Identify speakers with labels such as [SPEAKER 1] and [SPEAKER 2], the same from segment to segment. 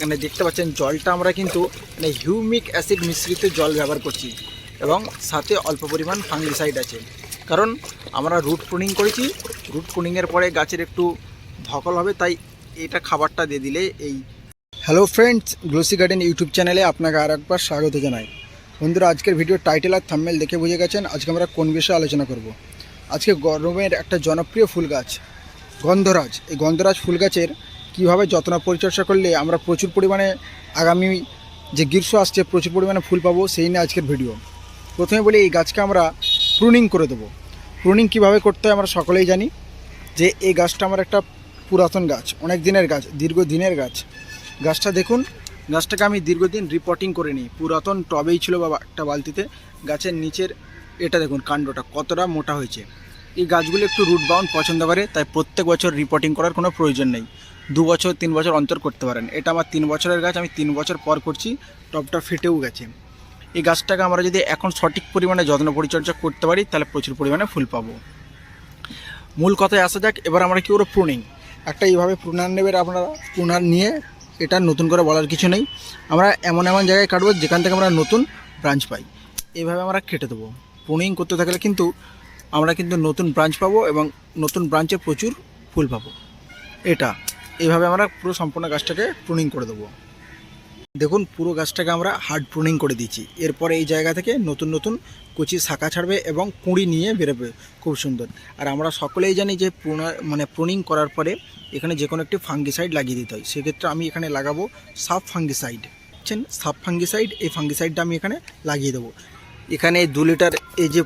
[SPEAKER 1] এখানে দেখতে পাচ্ছেন জলটা আমরা কিন্তু হিউমিক অ্যাসিড মিশ্রিত জল ব্যবহার করছি এবং সাথে অল্প পরিমাণ ফাঙ্গিসাইড আছে। কারণ আমরা রুট প্রুনিং করেছি, রুট প্রুনিংয়ের পরে গাছের একটু ধকল হবে, তাই এটা খাবারটা দিয়ে দিলে এই। Hello friends, glossy garden YouTube চ্যানেলে আপনাকে আর একবার স্বাগত জানাই। বন্ধুরা, আজকের ভিডিও টাইটেল আর থাম্বনেল দেখে বুঝে গেছেন আজকে আমরা কোন বিষয়ে আলোচনা করব। আজকে গরমের একটা জনপ্রিয় ফুল গাছ গন্ধরাজ, এই গন্ধরাজ ফুল গাছের কীভাবে যত্ন পরিচর্যা করলে আমরা প্রচুর পরিমাণে আগামী যে গ্রীষ্ম আসছে প্রচুর পরিমাণে ফুল পাবো, সেই নিয়ে আজকের ভিডিও। প্রথমে বলি, এই গাছকে আমরা প্রুনিং করে দেবো। প্রুনিং কীভাবে করতে হয় আমরা সকলেই জানি যে এই গাছটা আমার একটা পুরাতন গাছ, অনেক দিনের গাছ, দীর্ঘদিনের গাছ। গাছটা দেখুন, গাছটাকে আমি দীর্ঘদিন রিপোর্টিং করে নিই। পুরাতন টবেই ছিল বা একটা বালতিতে। গাছের নিচের এটা দেখুন কাণ্ডটা কতটা মোটা হয়েছে। এই গাছগুলো একটু রুট বাউন্ড পছন্দ করে, তাই প্রত্যেক বছর রিপোর্টিং করার কোনো প্রয়োজন নেই। 2 বছর 3 বছর অন্তর করতে পারেন। এটা আমার 3 বছরের গাছ, আমি 3 বছর পর করছি। টবটা ফেটেও গেছে। এই গাছটাকে আমরা যদি এখন সঠিক পরিমাণে যত্ন পরিচর্যা করতে পারি তাহলে প্রচুর পরিমাণে ফুল পাবো। মূল কথায় আসা যাক। এবার আমরা কী করবো, প্রুনিং। একটা এইভাবে প্রুনার নেবেন আপনারা। প্রুনার নিয়ে এটা নতুন করে বলার কিছু নেই, আমরা এমন এমন জায়গায় কাটবো যেখান থেকে আমরা নতুন ব্রাঞ্চ পাই। এইভাবে আমরা কেটে দেবো। প্রুনিং করতে থাকলে কিন্তু আমরা কিন্তু নতুন ব্রাঞ্চ পাবো এবং নতুন ব্রাঞ্চে প্রচুর ফুল পাবো। এইভাবে আমরা পুরো সম্পূর্ণ গাছটাকে প্রুনিং করে দেবো। দেখুন, পুরো গাছটাকে আমরা হার্ড প্রুনিং করে দিচ্ছি। এরপরে এই জায়গা থেকে নতুন নতুন কুচি শাখা ছাড়বে এবং কুঁড়ি নিয়ে বেরোবে, খুব সুন্দর। আর আমরা সকলেই জানি যে প্রুনিং করার পরে এখানে যে কোনো একটি ফাঙ্গিসাইড লাগিয়ে দিতে হয়। সেক্ষেত্রে আমি এখানে লাগাবো সাব ফাঙ্গিসাইড। বুঝছেন, সাব ফাঙ্গিসাইড। এই ফাঙ্গিসাইডটা আমি এখানে লাগিয়ে দেবো। এখানে 2 লিটার এই যে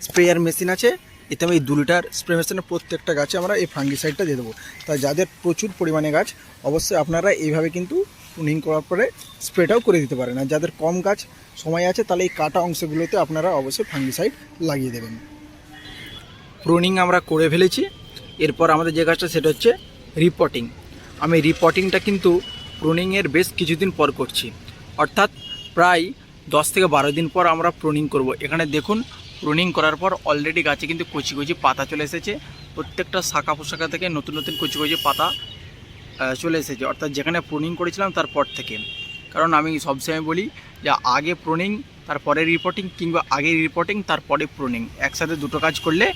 [SPEAKER 1] স্প্রেয়ার মেশিন আছে, এতে আমি এই 2 লিটার স্প্রে মেশিনের প্রত্যেকটা গাছে আমরা এই ফাঙ্গিসাইডটা দিয়ে দেবো। তাই যাদের প্রচুর পরিমাণে গাছ, অবশ্যই আপনারা এইভাবে কিন্তু প্রুনিং করার পরে স্প্রেটাও করে দিতে পারেন। আর যাদের কম গাছ সময় আছে, তাহলে এই কাটা অংশগুলোতে আপনারা অবশ্যই ফাঙ্গিসাইড লাগিয়ে দেবেন। প্রুনিং আমরা করে ফেলেছি। এরপর আমাদের যে গাছটা সেটা হচ্ছে রিপোর্টিং। আমি রিপোর্টিংটা কিন্তু প্রুনিংয়ের বেশ কিছুদিন পর করছি, অর্থাৎ প্রায় 10 থেকে 12 দিন পর আমরা প্রুনিং করব। এখানে দেখুন, প্রুনিং করার পর অলরেডি গাছে কিন্তু কচি কচি পাতা চলে এসেছে। প্রত্যেকটা শাখা পোশাখা থেকে নতুন নতুন কচি কচি পাতা চলে এসেছে, অর্থাৎ যেখানে প্রুনিং করেছিলাম তারপর থেকে। কারণ আমি সবসময় বলি যে আগে প্রুনিং তারপরে রিপোর্টিং, কিংবা আগে রিপোর্টিং তারপরে প্রুনিং, একসাথে দুটো কাজ করলে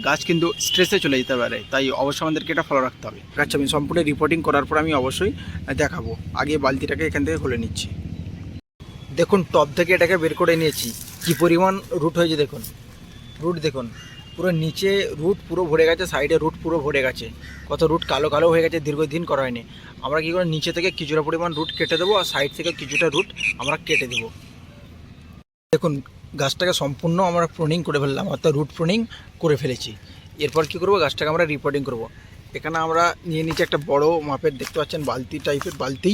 [SPEAKER 1] গাছ কিন্তু স্ট্রেসে চলে যেতে পারে। তাই অবশ্যই আমাদেরকে এটা ফলো রাখতে হবে। আচ্ছা, আমি সম্পূর্ণ রিপোর্টিং করার পর আমি অবশ্যই দেখাবো। আগে বালতিটাকে এখান থেকে খুলে নিচ্ছি। দেখুন, টব থেকে এটাকে বের করে নিয়েছি। কী পরিমাণ রুট হয়েছে দেখুন। রুট দেখুন, পুরো নিচে রুট পুরো ভরে গেছে, সাইডে রুট পুরো ভরে গেছে। কত রুট কালো কালো হয়ে গেছে, দীর্ঘদিন করা হয়নি। আমরা কী করে নিচে থেকে কিছুটা পরিমাণ রুট কেটে দেবো আর সাইড থেকে কিছুটা রুট আমরা কেটে দেবো। দেখুন, গাছটাকে সম্পূর্ণ আমরা প্রুনিং করে ফেললাম, অর্থাৎ রুট প্রুনিং করে ফেলেছি। এরপর কী করবো, গাছটাকে আমরা রিপোর্টিং করব। এখানে আমরা নিয়ে নিচ্ছি একটা বড় মাপের, দেখতে পাচ্ছেন বালতি টাইপের বালতি।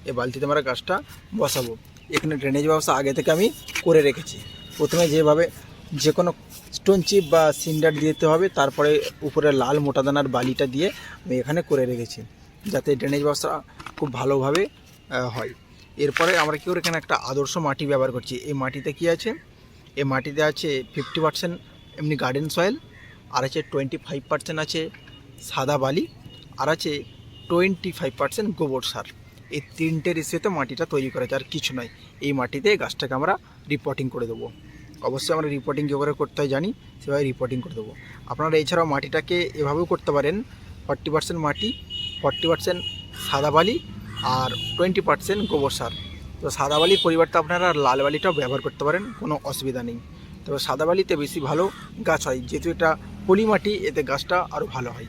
[SPEAKER 1] এই বালতিতে আমরা গাছটা বসাবো। এখানে ড্রেনেজ ব্যবস্থা আগে থেকে আমি করে রেখেছি। প্রথমে যেভাবে যে কোনো স্টোন চিপ বা সিন্ডার দিতে হবে, তারপরে উপরে লাল মোটা দানার বালিটা দিয়ে আমি এখানে করে রেখেছি, যাতে ড্রেনেজ ব্যবস্থা খুব ভালোভাবে হয়। এরপরে আমরা কী করে, এখানে একটা আদর্শ মাটি ব্যবহার করছি। এই মাটিতে কি আছে, এই মাটিতে আছে 50% এমনি গার্ডেন সয়েল, আর আছে 25% আছে সাদা বালি, আর আছে 25% গোবর সার। এই 3টে রেশিওতে মাটিটা তৈরি করা যায়, আর কিছু নয়। এই মাটিতে গাছটাকে আমরা রিপোর্টিং করে দেবো। অবশ্যই আমরা রিপোর্টিং কী করে করতে হয় জানি, সেভাবে রিপোর্টিং করে দেবো। আপনারা এছাড়াও মাটিটাকে এভাবেও করতে পারেন, 40% মাটি, 40% সাদা বালি আর 20% গোবর সার। তো সাদা বালির পরিবর্তে আপনারা লাল বালিটাও ব্যবহার করতে পারেন, কোনো অসুবিধা নেই। তবে সাদা বালিতে বেশি ভালো গাছ হয়, যেহেতু এটা পলি মাটি, এতে গাছটা আরও ভালো হয়।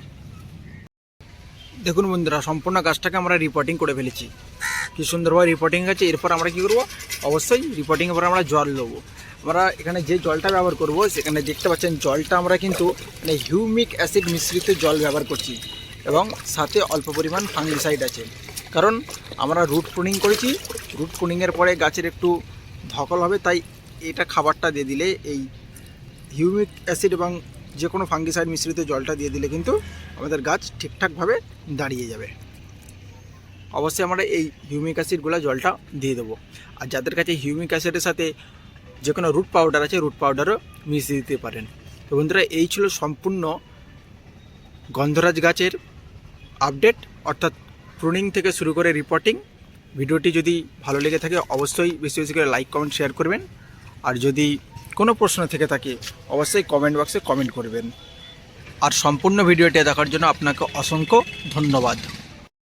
[SPEAKER 1] দেখুন বন্ধুরা, সম্পূর্ণ গাছটাকে আমরা রিপোর্টিং করে ফেলেছি। কী সুন্দরভাবে রিপোর্টিং আছে। এরপর আমরা কী করবো, অবশ্যই রিপোর্টিংয়ের পর আমরা জল দেবো। আমরা এখানে যে জলটা ব্যবহার করব, সেখানে দেখতে পাচ্ছেন জলটা আমরা কিন্তু হিউমিক অ্যাসিড মিশ্রিত জল ব্যবহার করছি এবং সাথে অল্প পরিমাণ ফাঙ্গিসাইড আছে। কারণ আমরা রুট প্রুনিং করেছি, রুট প্রুনিংয়ের পরে গাছের একটু ধকল হবে, তাই এটা খাবারটা দিয়ে দিলে, এই হিউমিক অ্যাসিড এবং যে কোনো ফাঙ্গিসাইড মিশ্রিত জলটা দিয়ে দিলে কিন্তু আমাদের গাছ ঠিকঠাকভাবে দাঁড়িয়ে যাবে। অবশ্যই আমরা এই হিউমিক অ্যাসিডগুলো জলটা দিয়ে দেবো। আর যাদের কাছে হিউমিক অ্যাসিডের সাথে যে কোনো রুট পাউডার আছে, রুট পাউডারও মিশিয়ে দিতে পারেন। তো বন্ধুরা, এই ছিল সম্পূর্ণ গন্ধরাজ গাছের আপডেট, অর্থাৎ প্রুনিং থেকে শুরু করে রিপোর্টিং ভিডিওটি যদি ভালো লেগে থাকে অবশ্যই বেশি বেশি করে লাইক কমেন্ট শেয়ার করবেন। আর যদি কোনো প্রশ্ন থেকে থাকে অবশ্যই কমেন্ট বক্সে কমেন্ট করবেন। আর সম্পূর্ণ ভিডিওটি দেখার জন্য আপনাকে অসংখ্য ধন্যবাদ।